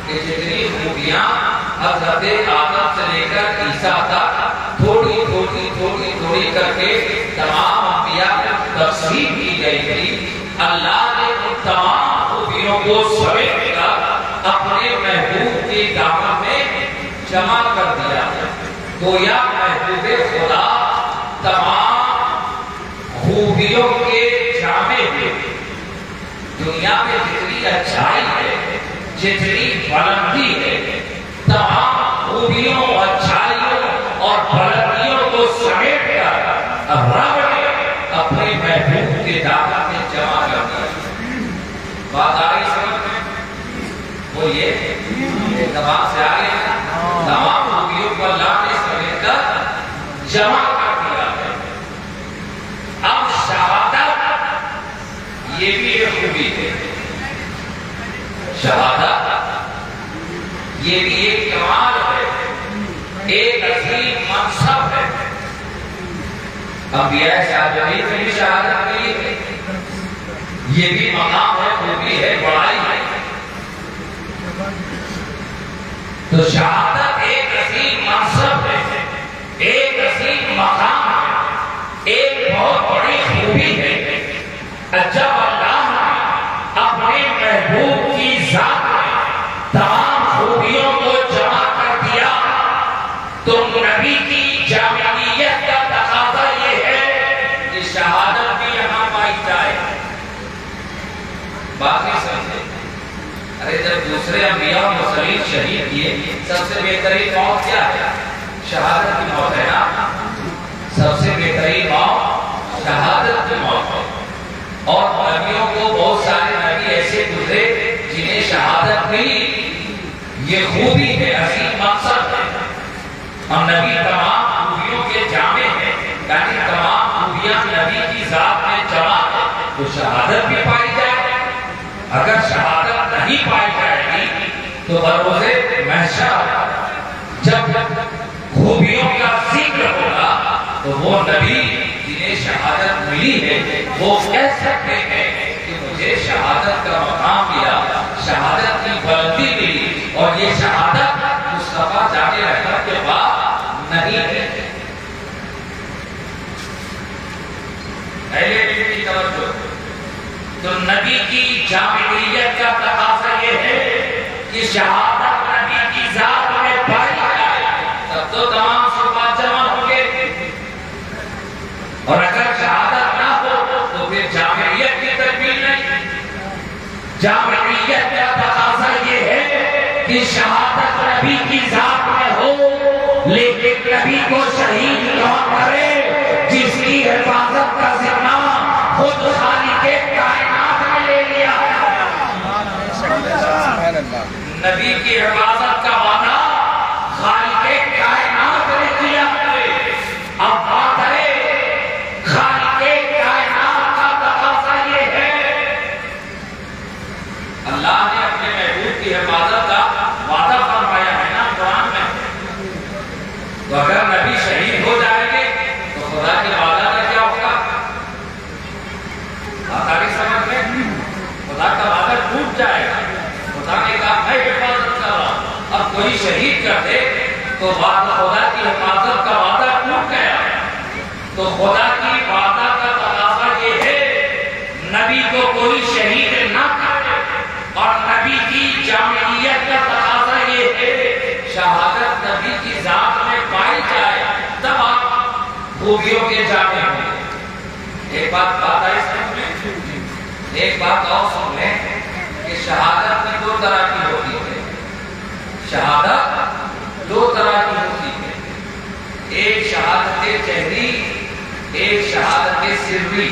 کہ جتنی خوبیاں حضرت آدم سے لے کر عیسیٰ تک تھوڑی تھوڑی تھوڑی تھوڑی کر کے تمام انبیاء تقسیم کی گئی تھی، اللہ نے ان تمام خوبیوں کو سمیٹ کر اپنے محبوب کے دامن میں جمع کر دیا۔ گویا محبوب خدا تمام خوبیوں کے جامع ہیں۔ دنیا میں جتنی اچھائی ہے، جتنی بلندی ہے، تمام خوبیوں، اچھائیوں اور بلندیوں کو سمیٹ کر رب نے اپنے محبوب کے دامن میں جمع کر دیا۔ بات آ رہی سمجھ میں؟ وہ یہ تمام سے آ رہی ہے، تمام خوبیوں کو اللہ نے سمیٹ کر جمع کر دیا ہے۔ اب شہادت یہ بھی ایک خوبی ہے، شہادت یہ بھی ایک کمال ہے، ایک عظیم منصب ہے۔ انبیاء شاہدین میں بھی شہادت ملی ہے، یہ بھی مقام ہے، خوبی ہے، بڑائی ہے۔ تو شہادت ایک عظیم منصب ہے، ایک عظیم مقام ہے، ایک بہت بڑی خوبی ہے۔ جب اللہ نے اپنے محبوب کی ذات میں تمام خوبیوں کو جمع کر دیا تو نبی کی جامعیت کا تقاضا یہ ہے کہ شہادت بھی یہاں پائی جائے۔ باقی سمجھے؟ ارے جب دوسرے انبیاء و مرسلین شہید کیے، سب سے بہترین موت کیا ہے؟ شہادت کی موت ہے نا؟ سب سے بہترین موت شہادت کی موت ہے۔ اور نبیوں کو بہت سارے نبی ایسے گزرے جنہیں شہادت ملی، یہ خوبی ہے، عظیم مقصد ہے، اور نبی تمام خوبیوں کے جامع ہیں، یعنی تمام خوبیاں نبی کی ذات میں جمع ہے، تو شہادت بھی پائی جائے۔ اگر شہادت نہیں پائی جائے گی تو بروز محشر جب خوبیوں کا ذکر ہوگا تو وہ نبی جنہیں شہادت ملی ہے وہ کہہ سکتے ہیں کہ مجھے شہادت کا مقام ملا، شہادت کی بلندی ملی، اور یہ شہادت مصطفیٰ جانے رحمت کے بعد نہیں ہے۔ اہل علم کی توجہ، تو نبی کی جامعیت کا تقاضا یہ ہے کہ شہادت نبی کی ذات میں پائی جائے، تب تو تمام صفات جمع ہوں گے، اور اگر شہادت نہ ہو تو پھر جامعیت کی تکمیل نہیں۔ جامعیت کا تقاضا یہ ہے کہ شہادت نبی کی ذات میں ہو، لیکن نبی کو شہید کون کرے؟ جس کی حفاظت کا ذمہ خود خالق کائنات نے لے لیا۔ نبی کی حفاظت کا وعدہ خالق کائنات نے کیا ہے۔ اب بات ہے خالق کائنات کا تقاضا یہ ہے، اللہ نے اپنے محبوب کی حفاظت کا وعدہ فرمایا ہے نا قرآن میں، تو اگر نبی شہید ہو جائیں گے تو خدا کے وعدہ کا کیا ہوگا؟ آخری سمجھ میں خدا کا وعدہ ٹوٹ جائے گا۔ خدا نے کہا میں حفاظت کر رہا ہوں، اب کوئی شہید کر دے تو خدا کی حفاظت کا وعدہ ٹوٹ گیا۔ تو خدا کی وعدہ کا تقاضا یہ ہے نبی کو کوئی شہید نہ کرے، اور نبی کی جامعیت کا تقاضا یہ ہے شہادت نبی کی ذات میں پائی جائے، تب آپ خوبیوں کے جامع ہوں۔ ایک بات آئی سمجھ میں؟ ایک بات اور سن لیں کہ شہادت میں دو طرح کی ہوتی ہے، شہادت دو طرح کی ہوتی ہے، ایک شہادت جہری، ایک شہادت سری۔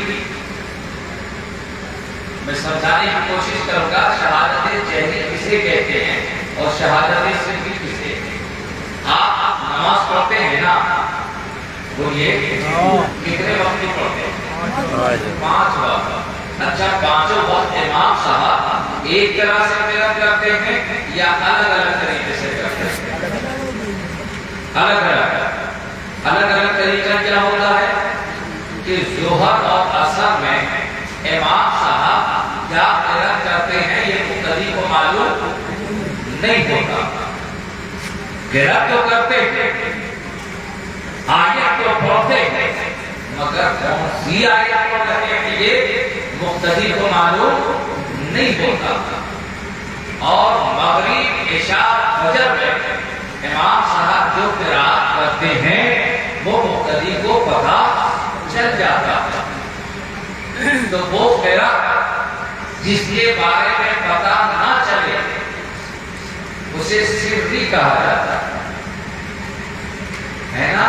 میں سمجھانے کی کوشش کروں گا شہادت جہری کسے کہتے ہیں اور شہادت سری کسے؟ آپ نماز پڑھتے ہیں نا، بولیے کتنے وقت کی پڑھتے ہیں؟ 5 وقت۔ اچھا، 5 وقت امام صاحب ایک طرح سے قرأت کرتے ہیں یا الگ الگ طریقے سے کرتے ہیں؟ الگ الگ طریقہ کیا ہوتا ہے کہ ظہر اور عصر میں امام صاحب کیا قرأت کرتے ہیں یہ مقتدی کو معلوم نہیں ہوتا۔ قرأت تو کرتے ہیں، آیت تو پڑھتے ہیں، مگر کون سی آیت کو کہتے ہیں یہ مقتدی کو معلوم نہیں ہوتا۔ اور مغرب عشاء فجر میں امام صاحب جو قرأت کرتے ہیں وہ مقتدی کو پتہ چل جاتا ہے، تو وہ قرأت جس کے بارے میں پتہ نہ چلے اسے سری کہا جاتا ہے نا۔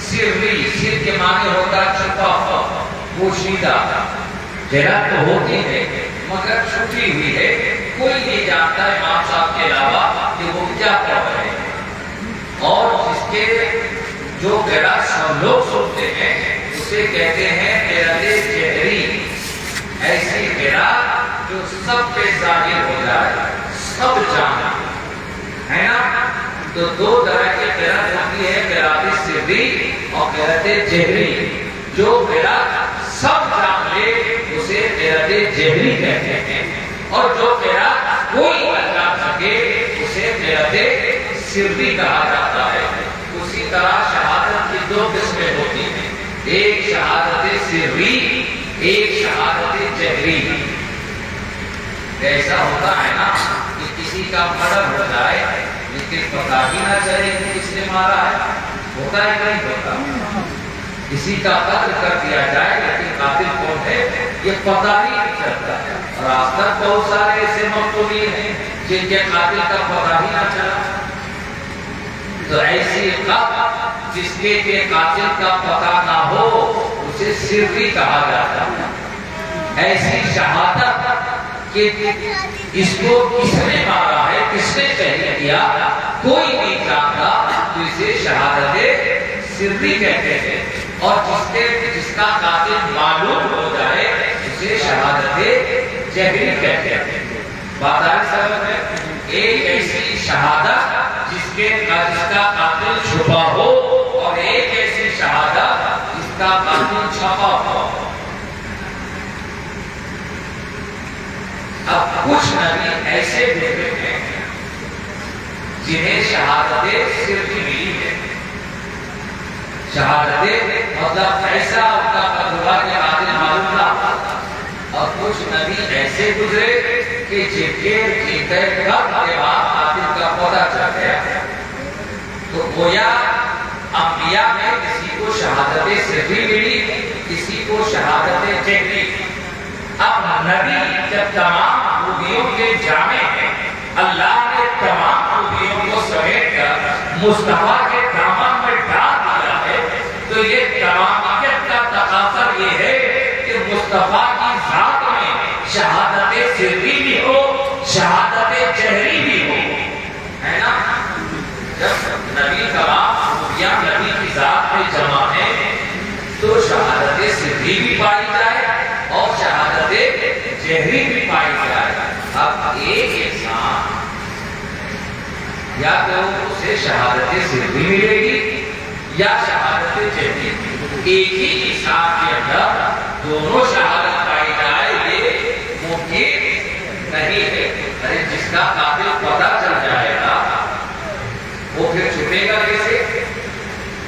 سری، سر کے معنی ہوتا چھپا ہوا، پوشیدہ۔ قرأت تو ہوتی ہے مگر چھپی ہوئی ہے، کوئی نہیں جانتا امام صاحب کے علاوہ کہ وہ کیا پڑھ رہے ہیں، اور جس کے جو قرأت سب لوگ سنتے ہیں اسے کہتے ہیں قرأت جہری، ایسی قرأت جو سب پہ ظاہر ہو جائے، سب جانا ہے نا۔ تو دو طرح کی قرأت ہوتی ہے، قرأت سری اور قرأت جہری۔ جو قرأت سب جان لے اسے قرأت جہری کہتے ہیں، اور جو قرأت کوئی نہ جان سکے اسے قرأت سری کہا جاتا ہے۔ اسی طرح شہادت کی 2 قسمیں ہوتی ہیں، ایک شہادت سری، ایک شہادت جہری۔ ایسا ہوتا ہے نا کہ کسی کا مرڈر ہو جائے لیکن پتہ ہی نہ چلے کہ کس نے مارا ہے، ہوتا ہے نہیں ہوتا؟ کسی کا قتل کر دیا جائے لیکن قاتل کون ہے یہ پتہ ہی نہیں چلتا، اور آج تک بہت سارے ایسے مقتولین ہیں جن کے قاتل کا پتہ ہی نہ چلا۔ تو ایسی قتل جس کے قاتل کا پتہ نہ ہو اسے سری کہا جاتا ہے۔ ایسی شہادت کہ اس کو کس نے مارا ہے، کس نے شہید کیا، کوئی نہیں جانتا، تو اسے شہادت سری کہتے ہیں۔ اور جس کا قاتل معلوم ہو جائے اسے شہادت جہری کہتے ہیں۔ بات آ رہی سمجھ میں؟ ایک ایسی شہادت جس کا قاتل چھپا ہو، اور ایک ایسی شہادت جس کا قاتل چھپا ہو۔ اب کچھ نبی ایسے گزرے ہیں جنہیں شہادت سری ملی ہے۔ شہادت مطلب ایسا ان کا قتل کہ قاتل معلوم نہ، اور کچھ نبی ایسے گزرے کہ جن کے جیتے کب کے بعد قاتل کا پتہ چل گیا۔ تو گویا انبیاء میں کسی کو شہادت سری ملی، کسی کو شہادت جہری۔ اب نبی جب تمام خوبیوں کے جامع ہیں، اللہ نے تمام خوبیوں کو سمیٹ کر مصطفیٰ کے دامن میں ڈال دیا ہے، تو یہ تمامیت کا تقاضا یہ ہے کہ مصطفیٰ کی ذات میں شہادت سری بھی ہو، شہادت جہری بھی ہو، ہے نا؟ جب نبی تمام خوبیاں نبی کی ذات میں جمع ہیں تو شہادت سری بھی پائی جائے اور شہادت جہری بھی پائی جائے۔ اب ایک انسان یا تو اسے شہادت سری ملے گی یا شہادت جہری، ایک ہی انسان کے اندر دونوں شہادت پائی جائے یہ ممکن نہیں ہے۔ ارے جس کا قاتل پتہ چل جائے گا وہ پھر چھپے گا کیسے،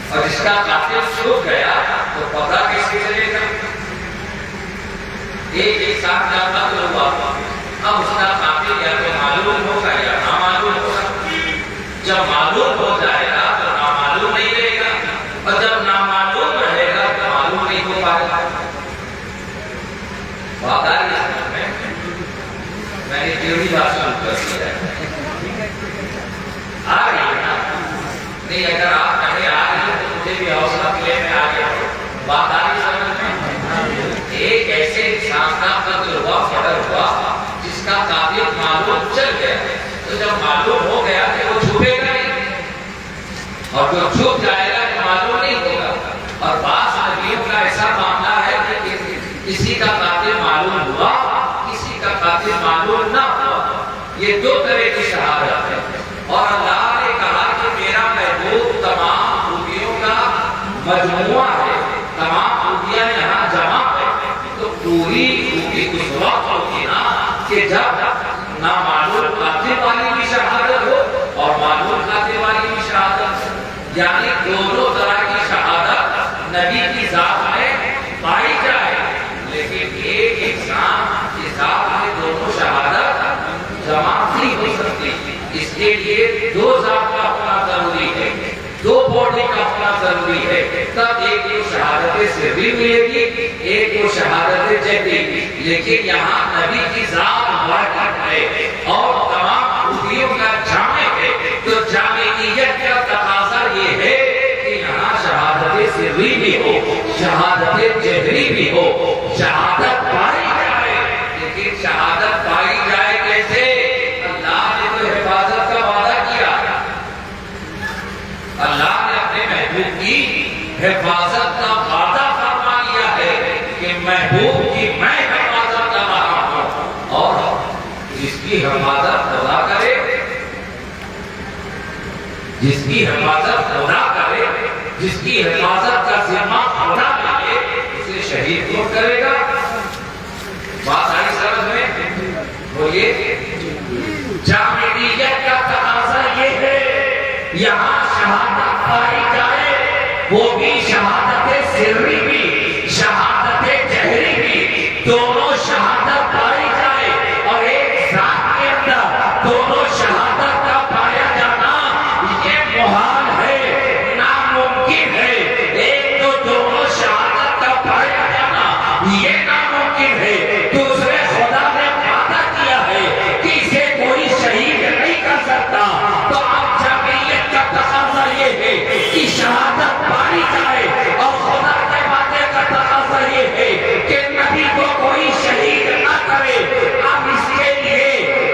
اور جس کا قاتل چھپ گیا تو پتہ کیسے چلے گا؟ ایک انسان کا قتل ہوا، اب اس کا قاتل یا تو معلوم ہوگا یا نامعلوم ہوگا۔ جب معلوم ہو جائے گا تو نامعلوم نہیں رہے گا، اور جب نامعلوم رہے گا تو معلوم نہیں ہو پائے گا۔ بات آ رہی ہے؟ میں نے تیوری بات شروع کر دیا ہے، آ رہی ہے نا؟ نہیں اگر آپ کہیں آ رہی ہے تو مجھے بھی حوصلہ ملے، میں آ گیا ہوں۔ بات آ رہی سمجھ میں؟ ایک ایسے انسان کا قتل ہوا، مرڈر ہوا جس کا قاتل معلوم چل گیا، تو جب معلوم ہو گیا کہ وہ چھپے گا نہیں، اور جو چھپ جائے گا تو معلوم نہیں ہوگا۔ اور بعض نبیوں کا ایسا معاملہ ہے کہ کسی کا قاتل معلوم ہوا، کسی کا قاتل معلوم نہ ہوا، یہ دو طرح کی شہادت ہے۔ اور اللہ نے کہا کہ میرا محبوب تمام خوبیوں کا مجموعہ ہے، تمام خوبیاں یہاں جمع ہے، تو پوری خوبی اس وقت ہوگی نا کہ جب نامعلوم قاتل والی بھی شہادت ہو اور معلوم قاتل والی بھی شہادت ہو، یعنی دونوں طرح کی شہادت نبی کی ذات میں پائی جائے، لیکن ایک انسان کی ذات میں دونوں شہادت جمع نہیں ہو سکتی۔ اس کے لیے دو ذات کا ہونا ضروری ہے، دو باڈی کا ہونا ضروری ہے، تب ایک کو شہادت سری ملے گی، ایک کو شہادت جہری۔ لیکن یہاں نبی کی ذات واحد ہے اور تمام خوبیوں کا جامع ہے، تو جامعیت کا تقاضا یہ ہے کہ یہاں شہادت سری بھی ہو، شہادت جہری بھی ہو، شہادت پائی جائے۔ لیکن شہادت پائی جائے کیسے؟ اللہ نے تو حفاظت کا وعدہ کیا، اللہ نے اپنے محبوب کی حفاظت کا وعدہ فرما لیا ہے کہ محبوب کی میں حفاظت کر رہا ہوں، اور جس کی حفاظت خدا کرے، جس کی حفاظت خدا کرے، جس کی حفاظت کا ذمہ خدا لے، اسے شہید کون کرے گا؟ بات آئی سمجھ میں؟ بولیے، جامعیت کا تقاضا یہ ہے یہاں شہادت پائی جائے، وہ بھی شہادت سری بھی، شہادت جہری بھی، دونوں شہادت پائی جائے، اور ایک ذات کے اندر دونوں شہادت کا پایا جانا یہ محال ہے، ناممکن ہے۔ ایک تو دونوں شہادت کا پایا جانا یہ ناممکن ہے، دوسرے خدا نے وعدہ کیا ہے کہ اسے کوئی شہید نہیں کر سکتا، تو اب جامعیت کا تقاضا یہ ہے کہ شہادت پائی جائے، اور خدا کے وعدے کا تقاضا یہ ہے کہ نبی کو کوئی شہید نہ کرے۔ اب اس کے لیے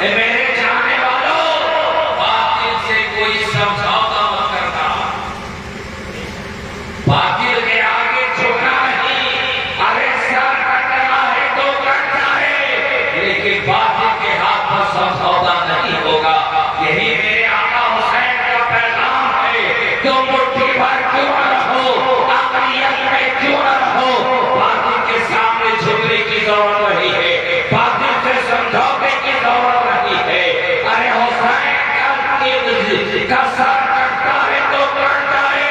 اے میرے جانے والوں، باطل سے کوئی سمجھوتا مت کرنا، باطل کے آگے جھکنا نہیں، ارے سر کٹنا ہے تو کٹ جائے، لیکن باطل کے ہاتھ پر سمجھوتا نہیں ہوگا۔ یہی میرے آقا حسین کا پیغام ہے، تم مٹھی بھر کیوں نہ رہو، اقلیت میں کیوں نہ رہو، باطل کے سامنے جھکنے کی ضرورت نہیں ہے، باطل سے سمجھوتے کی ضرورت نہیں ہے۔ ارے حسین کا سر کٹتا ہے تو کٹ جائے،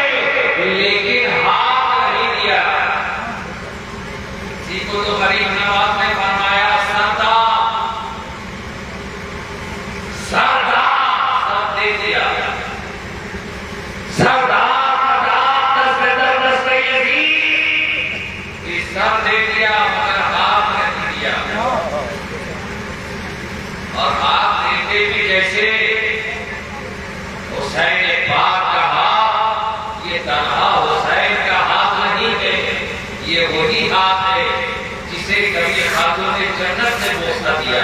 لیکن ہاتھ نہیں دیا۔ اسی کو تو غریب نواز نے فرمایا، سردار دے دیا، سردار دست یزید، سر دے دیا مگر ہاتھ نہیں دیا، اور ہاتھ دیتے بھی جیسے حسین پاک کا ہاتھ، یہ تنہا حسین کا ہاتھ نہیں ہے، یہ وہی ہاتھ ہے جسے کبھی خاتون جنت نے بوسہ دیا،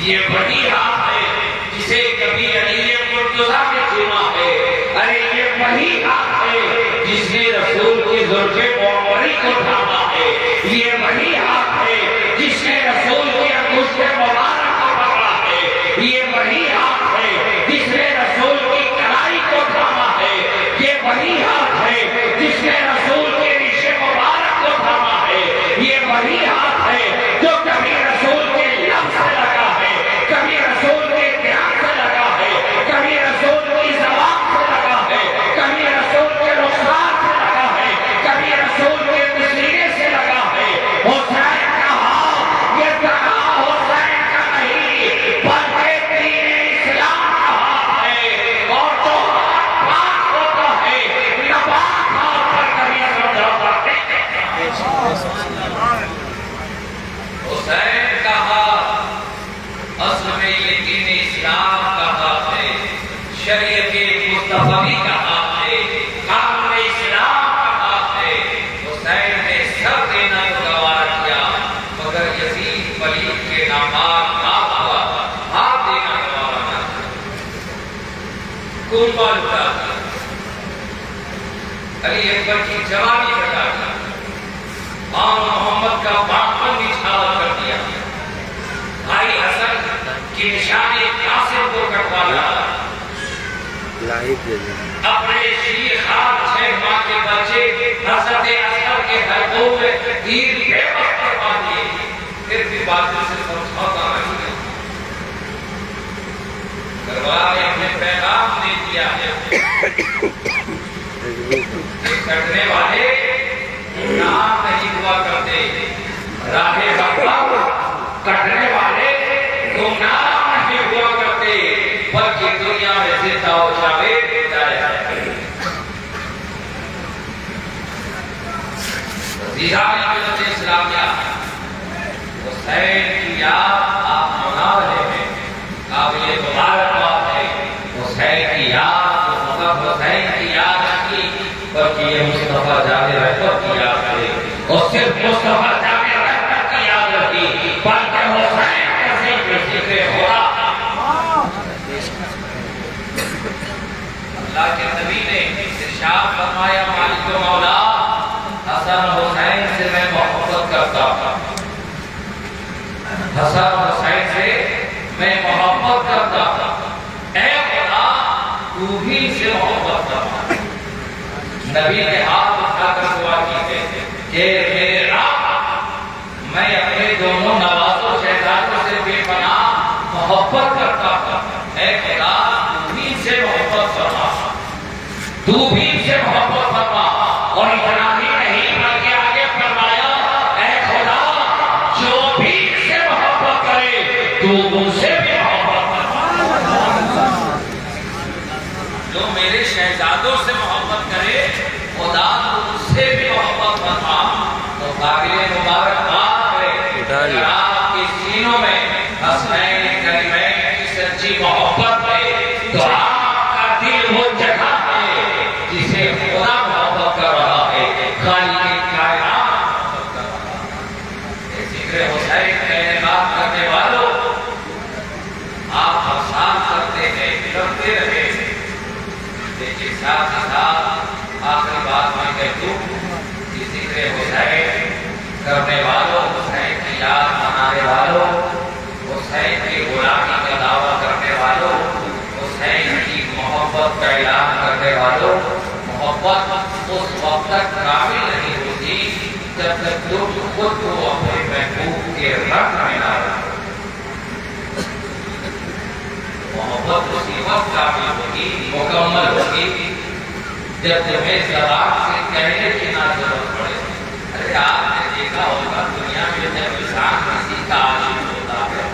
یہ وہی ہاتھ ہے جسے کبھی علی مرتضیٰ نے چوما ہے، ارے یہ وہی ہاتھ ہے جس نے رسول کی زلف منوری کو تھاما ہے، یہ وہی ہاتھ ہے جس نے رسول کی انگشت مبارک کو پکڑا ہے، یہ وہی ہاتھ ہے جس نے رسول کی کلائی کو تھاما ہے، یہ وہی ہاتھ ہے جس نے رسول کے ریش مبارک کو تھاما ہے، یہ وہی ہاتھ ہے جو کبھی رسول کے لب سے لگا ہے، کبھی رسول کے دھیان سے لگا ہے، کبھی رسول کی زبان سے لگا ہے، کبھی رسول کے رخسار سے لگا ہے، کبھی رسول کے سینے سے لگا ہے۔ حسین کا ہاتھ یہ تنہا حسین کا نہیں بلکہ دین اسلام کا ہاتھ ہے، اور جو ہاتھ پاک ہوتا ہے ناپاک ہاتھ پر کبھی سمجھوتا نہیں۔ حسین کا ہاتھ اصل میں یہ دین اسلام کا ہاتھ ہے، شریعت مصطفی کا ہاتھ ہے، قانون اسلام کا ہاتھ ہے۔ حسین نے سر دینا تو گوارا کیا، مگر یزید پلید کے نامات نام ہوا، ہاتھ دینا گوارا نہ کیا، کنبہ لٹا دیا، علی اکبر کی جوانی بتا دیا، آن محمد کا باطن نچھاور کر دیا، بھائی حسن کی نشانی قاسم کو کٹوا لایا، اپنے شیخان 6 ماہ کے بچے حضرت اصغر کے حلقوں میں تیر بے وقت کروا دیے، پھر بھی باطل سے سمجھوتا نہیں ہے۔ کربلا نے اپنے پیغام دے دیا ہے کہ کٹنے والے نام نہیں ہوا کرتے، راہ حق کٹنے والے گمنام نہیں ہوا کرتے، بلکہ دنیا میں زندہ و جاوید جائے جائے۔ عزیزان ملت اسلامیہ، حسین کی یاد آپ منا رہے ہیں، قابل مبارکباد ہے۔ حسین کی یاد حسین کی یاد کی، بلکہ یہ مصطفیٰ جامع رحمت کی یاد ہے، اور صرف مصطفیٰ جامع رحمت کی یاد رکھی، بلکہ حسین کسی بھی ذکر ہوا۔ اللہ کے نبی نے ارشاد فرمایا، مالک و مولا، حسن حسین سے میں محبت کرتا ہوں، حسن حسین سے میں محبت کرتا ہوں، اے خدا تو بھی سے محبت کرتا۔ نبی نے ہاتھ اٹھا کر دعا کی ہے کہ میرے رب، میں اپنے دونوں نوازوں شہزادوں سے بے پناہ محبت کرتا ہوں، اے خدا تو بھی سے محبت فرما، تو بھی سے محبت فرما۔ اور اتنا ہی نہیں بلکہ آگے فرمایا، اے خدا جو بھی سے محبت کرے تو ان سے بھی محبت فرما، جو میرے شہزادوں سے محبت کرے خدا تو ان سے بھی محبت فرما۔ تو قابل مبارکباد ہے آپ کے سینوں میں حسنین کریمین کی سچی محبت ہے، تو آپ کا دل وہ جگہ ہے جسے خدا محبت کر رہا ہے، خالق کائنات محبت کر رہا ہے۔ ذکر حسین میں بات کرنے والوں، محبت کا اعلان کرنے والوں، محبت اس وقت تک کامل نہیں ہوتی جب تک تم خود کو اپنے محبوب کے رنگ میں نہ لاؤ۔ محبت اسی وقت کامل ہوگی، مکمل ہوگی جب تمہیں زبان سے کہنے کی نہ ضرورت پڑے۔ ارے آپ نے دیکھا ہوگا دنیا میں جب انسان کسی کا عاشق ہوتا ہے،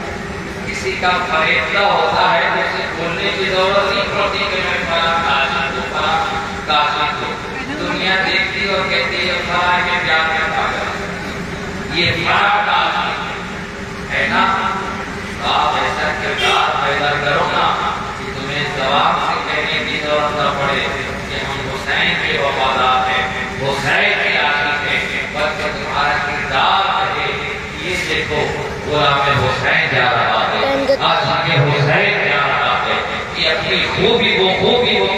کسی کا فریفتہ ہوتا ہے، تو اسے بولنے کی ضرورت نہیں پڑتی کہ میں فلاں کا عاشق ہوں، فلاں کا عاشق ہوں۔ دنیا دیکھتی اور کہتی ہے فلاں کے پیار میں پاگل، یہ فلاں کا عاشق ہے نا۔ آپ ایسا کردار پیدا کرو نا کہ تمہیں زبان سے کہنے کی ضرورت نہ پڑے کہ ہم حسین کے وفادار ہیں، حسین کے عاشق ہیں، بلکہ تمہارا کردار کہے یہ دیکھو غلام حسین جا رہا ہے، عاشق حسین جا رہا ہے۔ یہ اپنی خوبی وہ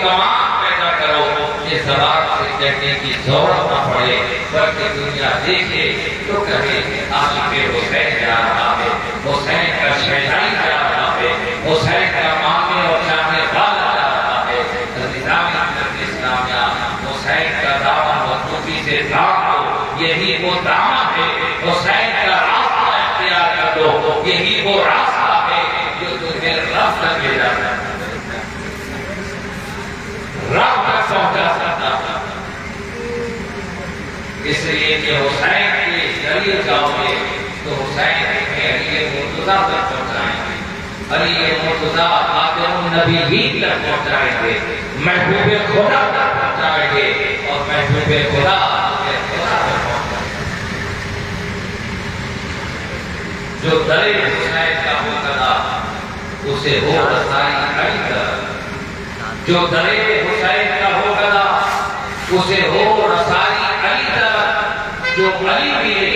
کمال پیدا کرو کہ زبان سے کہنے کی ضرورت نہ پڑے، بلکہ دنیا دیکھے تو کہے عاشق حسین جا رہا ہے، حسین کا شہزادی جا رہا ہے، حسین کا مانگنے اور چاہنے والا جا رہا ہے۔ اسلامیہ حسین کا دامن مضبوطی سے تھام لو، یہی وہ دامن ہے، حسین کا راستہ اختیار کر دو، یہی وہ راستہ ہے جو تمہیں رب تک لے جاتا ہے، رب تک پہنچا سکتا ہے۔ اس لیے کہ حسین کے ذریعے جاؤ گے تو حسین کے علی مرتضیٰ تک پہنچائیں گے، علی مرتضیٰ خاتم النبیین تک پہنچائیں گے، محبوب خدا تک پہنچائیں گے، اور محبوب خدا کے خدا تک پہنچائیں گے۔ جو درے حسین کا مقتدا اسے ہو رسائی علی تک، جو درے حسین کا مقتدا اسے ہو رسائی علی تک، جو علی ملے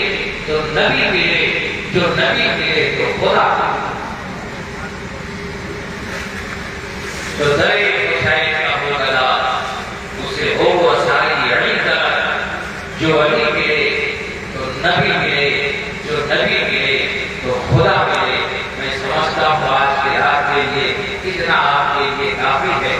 تو نبی ملے، جو نبی ملے تو خدا ملے۔ جو درے حسین کا مقتدا اسے ہو رسائی علی تک، جو علی ملے تو نبی ملے، جو نبی ملے تو خدا ملے۔ میں سمجھتا ہوں آج کے رات کے لیے اتنا آپ کے لیے کافی ہے۔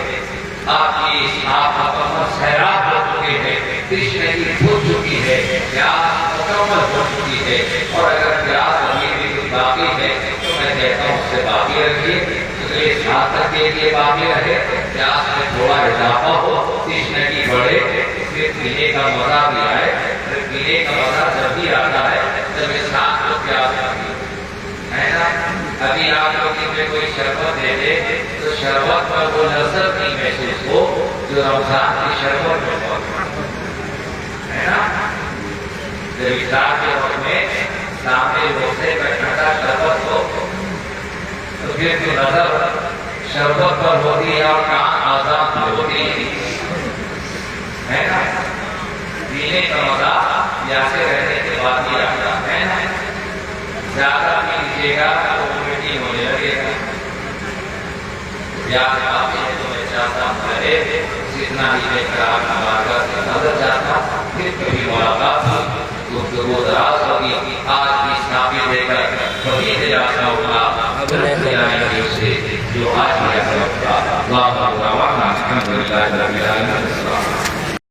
آپ کی اس آپ مکمل سیراب ہو چکے ہیں، تشنگی بھول چکی ہے، پیاس مکمل ہو چکی ہے، اور اگر پیاس ابھی بھی کچھ باقی ہے تو میں کہتا ہوں اس سے باقی رکھیے، اگلے سال تک کے لیے باقی رہے، پیاس میں تھوڑا اضافہ ہو، تشنگی بڑھے، پھر پینے کا مزہ بھی آئے۔ پینے کا مزہ جب بھی آتا ہے جب انسان کو پیاس لگتی ہے نا۔ ابھی آپ لوگ میں کوئی شربت دے دے تو شربت پر وہ لذت نہیں محسوس ہو جو رمضان کی شربت میں ہے نا۔ جب افطار کے وقت میں سامنے روزے کا ٹھنڈا شربت ہو تو پھر جو نظر شربت پر ہوتی ہے اور کان آزاد ہوتی ہے نا۔ پینے کا مزہ پیاسے رہنے کے بعد ہی آتا ہے نا۔ زیادہ پی لیجیے گا تو الٹی ہونے لگے گا۔ پیاس کافی ہے تو میں چاہتا ہوں رہے، اتنا ہی میں خراب نماز سے نظر چاہتا ہوں، پھر کبھی ملاقات ہوگی، گفتگو دراز ہوگی۔ آج بھی اسلامی دے کر کبھی نراشا ہوگا، جو آج بھی ایسا ہوگا۔ اللہ الحمدللہ رب العالمین۔